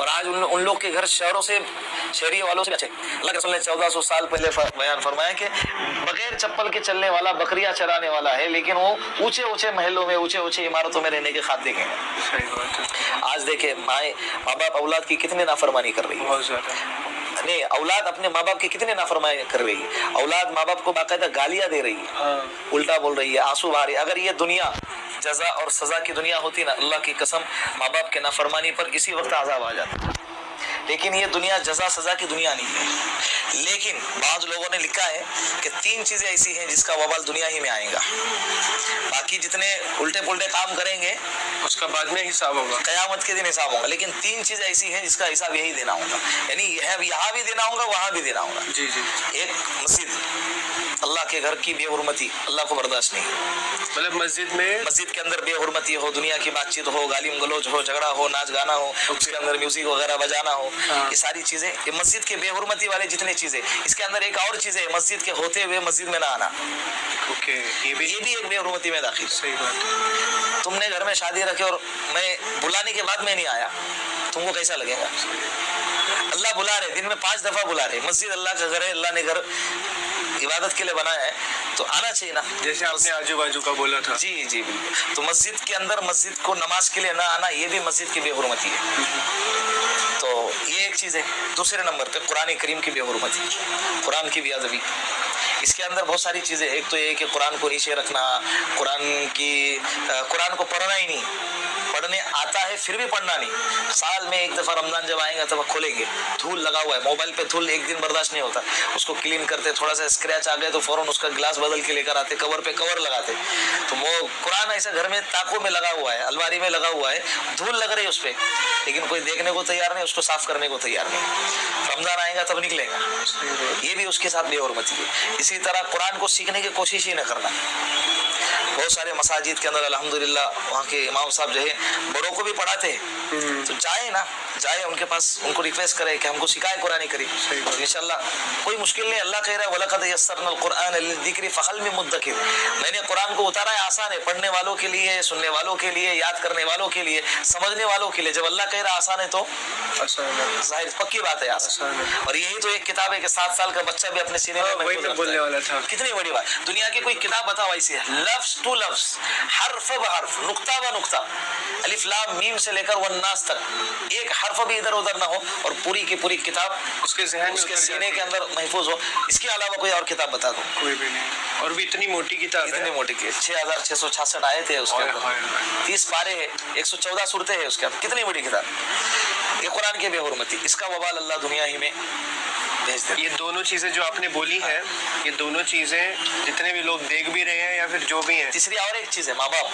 اور آج ان لوگ کے گھر شہروں سے شہری والوں سے بھی اچھے. اللہ کے رسول نے 1400 سال پہلے بیان فرمایا کہ بغیر چپل کے چلنے والا بکریاں چرانے والا ہے، لیکن وہ اونچے اونچے محلوں میں اونچے اونچے عمارتوں میں رہنے کے خواب دیکھیں گے. صحیح بات ہے. آج دیکھیں ماں باپ اولاد کی کتنی نافرمانی کر رہی ہے. بہت زیادہ. نہیں، اولاد اپنے ماں باپ کی کتنی نافرمانی کر رہی ہے. اولاد ماں باپ کو باقاعدہ گالیاں دے رہی ہے، ہاں الٹا بول رہی ہے، آنسو بہا رہی ہے. اگر یہ دنیا جزا اور سزا کی دنیا ہوتی نا، اللہ کی قسم ماں باپ کے نافرمانی پر اسی وقت عذاب آ جاتا. لیکن یہ دنیا جزا سزا کی دنیا نہیں ہے. لیکن بعض لوگوں نے لکھا ہے کہ 3 چیزیں ایسی ہیں جس کا وبال دنیا ہی میں آئے گا. باقی جتنے الٹے پلٹے کام کریں گے اس کا بعد میں حساب ہوگا، قیامت کے دن حساب ہوگا. لیکن 3 چیزیں ایسی ہیں جس کا حساب یہی دینا ہوگا، یعنی یہاں بھی دینا ہوگا، وہاں بھی دینا ہوگا. جی جی. ایک مسجد، اللہ کے گھر کی بے حرمتی اللہ کو برداشت نہیں. مطلب مسجد کے اندر بے حرمتی ہو، دنیا کی بات چیت ہو، گالی گلوچ ہو، جھگڑا ہو، ناچ گانا ہو، اس کے اندر میوزک وغیرہ بجانا ہو، یہ ساری چیزیں، یہ مسجد کے بے حرمتی والے جتنے چیزیں. اس کے اندر ایک اور چیز ہے، مسجد کے ہوتے ہوئے مسجد میں نہ آنا. اوکے، یہ بھی ایک بے حرمتی میں داخل. صحیح بات ہے. تم نے گھر میں شادی رکھے اور میں بلانے کے بعد میں نہیں آیا، تم کو کیسا لگے گا؟ اللہ بلا رہے، دن میں 5 دفعہ بلا رہے. مسجد اللہ کا گھر ہے، اللہ نے گھر عبادت کے لیے بنایا ہے تو آنا چاہیے نا. جیسے آپ نے آجو باجو کا بولا تھا. جی جی بالکل. تو مسجد کے اندر مسجد کو نماز کے لیے نہ آنا، یہ بھی مسجد کی بے حرمتی ہے. تو یہ ایک چیز ہے. دوسرے نمبر پہ قرآن کریم کی بے حرمتی، قرآن کی بے ادبی. اس کے اندر بہت ساری چیزیں. ایک تو یہ کہ قرآن کو نیچے رکھنا، قرآن کو پڑھنا ہی نہیں، پڑھنے آتا ہے پھر بھی پڑھنا نہیں. سال میں ایک دفعہ رمضان جب آئے گا تب کھولیں گے، دھول لگا ہوا ہے موبائل پہ، دھول ایک دن برداشت نہیں ہوتا، اس کو کلین کرتے، تھوڑا سا اسکریچ آ گئے تو فوراً اس کا گلاس بدل کے لے کر آتے، کور پہ کور لگاتے. تو وہ قرآن ایسا گھر میں تاکوں میں لگا ہوا ہے، الماری میں لگا ہوا ہے، دھول لگ رہی ہے اس پہ، لیکن کوئی دیکھنے کو تیار نہیں، اس کو صاف کرنے کو تیار نہیں. رمضان آئے گا تب نکلے گا. یہ بھی اس کے ساتھ بے حرمتی ہے. اسی طرح قرآن کو سیکھنے کی کوشش ہی نہ کرنا. بہت سارے مساجد کے اندر الحمدللہ وہاں کے امام صاحب جو ہے بڑوں کو بھی پڑھاتے ہیں، تو جائے ان کے پاس، ان کو ریکویسٹ کرے کہ ہم کو سکھائے قرآن کریم. انشاءاللہ کوئی مشکل نہیں. اللہ کہہ رہا ہے وَلَقَدْ يَسَّرْنَا الْقُرْآنَ لِلذِّكْرِ فَهَلْ مِن مُدَّكِرٍ. میں نے قرآن کو اتارا ہے آسان ہے، پڑھنے والوں کے لیے، سننے والوں کے لیے، یاد کرنے والوں کے لیے، سمجھنے والوں کے لیے. جب اللہ کہہ رہا آسان ہے تو ظاہر پکی بات ہے آسان ہے. اور یہی تو ایک کتاب ہے کہ 7 سال کا بچہ بھی اپنے سینے میں محفوظ رکھتا ہے. کتنی بڑی بات. دنیا کی کوئی کتاب بتاؤ ایسی ہے، لفظ ٹو لفظ، حرف بحرف، نقطہ ب نقطہ، الف لام میم سے لے کر والناس تک، ایک حرف بھی ادھر ادھر نہ ہو اور پوری کی پوری کتاب اس کے ذہن، اس کے سینے کے اندر محفوظ ہو. اس کے علاوہ کوئی اور کتاب بتا دو. کوئی بھی نہیں. اور بھی اتنی موٹی کتاب ہے، اتنی موٹی کی 6666 آیت ہے اس کے اندر، 30 پارے ہے، 114 سورتیں ہیں اس کے اندر. کتنی بڑی کتاب. یہ قرآن کی بے حرمتی، اس کا وبال اللہ دنیا ہی میں بھیج دے. یہ دونوں چیزیں جو آپ نے بولی ہیں، یہ دونوں چیزیں جتنے بھی لوگ دیکھ بھی رہے ہیں یا پھر جو بھی ہیں. تیسری اور ایک چیز ہے ماں باپ.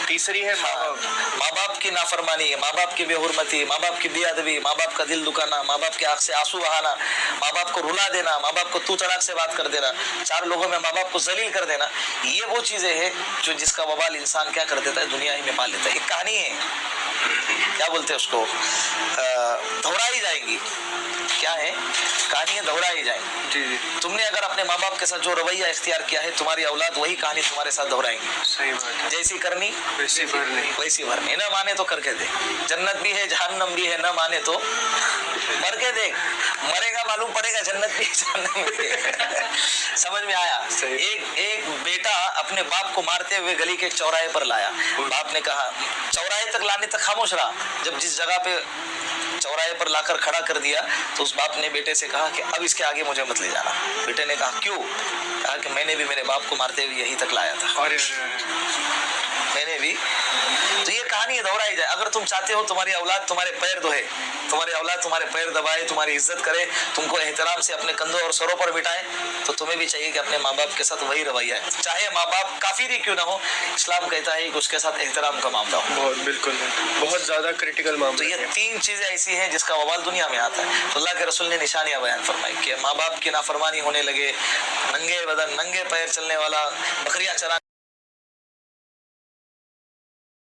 تیسری ہے ماں باپ کی نافرمانی، ماں باپ کی بے حرمتی، ماں باپ کی بے ادبی، ماں باپ کا دل دکھانا، ماں باپ کے آنکھ سے آنسو بہانا، ماں باپ کو رلا دینا، ماں باپ کو تو طلاق سے بات کر دینا، 4 لوگوں میں ماں باپ کو ذلیل کر دینا. یہ وہ چیزیں ہیں جو جس کا وبال انسان کیا کر دیتا ہے، دنیا ہی میں پال لیتا ہے. ایک کہانی ہے، کیا بولتے ہیں اس کو، دہرائی جائیں گی. کیا ہے؟ کہانیاں دہرائی جائیں گی. جی جی. تم نے اگر اپنے ماں باپ کے ساتھ جو رویہ اختیار کیا ہے، تمہاری اولاد وہی کہانی تمہارے ساتھ دہرائیں گی. صحیح بات ہے. جیسی کرنی ویسی بھرنی. ویسی بھرنی. نہ مانے تو کر کے دے. جنت بھی ہے جہنم بھی ہے، نہ مانے تو مر کے دیکھ. مرے گا معلوم پڑے گا جنت بھی ہے جہنم بھی ہے. سمجھ میں آیا؟ ایک بیٹا اپنے باپ کو مارتے ہوئے گلی کے ایک چوراہے پر لایا. باپ نے کہا، چوراہے تک لانے تک خاموش رہا. جب جس جگہ پہ چوراہے پر لا کر کھڑا کر دیا تو اس باپ نے بیٹے سے کہا کہ اب اس کے آگے مجھے مت لے جانا. بیٹے نے کہا کیوں؟ کہا کہ میں نے بھی میرے باپ کو مارتے ہوئے یہی تک لایا تھا. میں نے بھی. تو یہ کہانی دہرائی جائے. اگر تم چاہتے ہو تمہاری اولاد تمہارے پیر دھوئے، تمہاری اولاد تمہارے پیر دبائے، تمہاری عزت کرے، تم کو احترام سے اپنے کندھوں اور سروں پر بٹھائے، تو تمہیں بھی چاہیے کہ اپنے ماں باپ کے ساتھ وہی رویہ ہے. چاہے ماں باپ کافر ہی کیوں نہ ہو، اسلام کہتا ہے کہ اس کے ساتھ احترام کا معاملہ ہو. بہت بالکل بہت زیادہ کریٹیکل معاملہ. تو یہ 3 چیزیں ایسی ہیں جس کا وبال دنیا میں آتا ہے. تو اللہ کے رسول نے نشانیاں بیان فرمائی کہ ماں باپ کی نافرمانی ہونے لگے، ننگے بدن ننگے پیر چلنے والا، بکریاں چرانے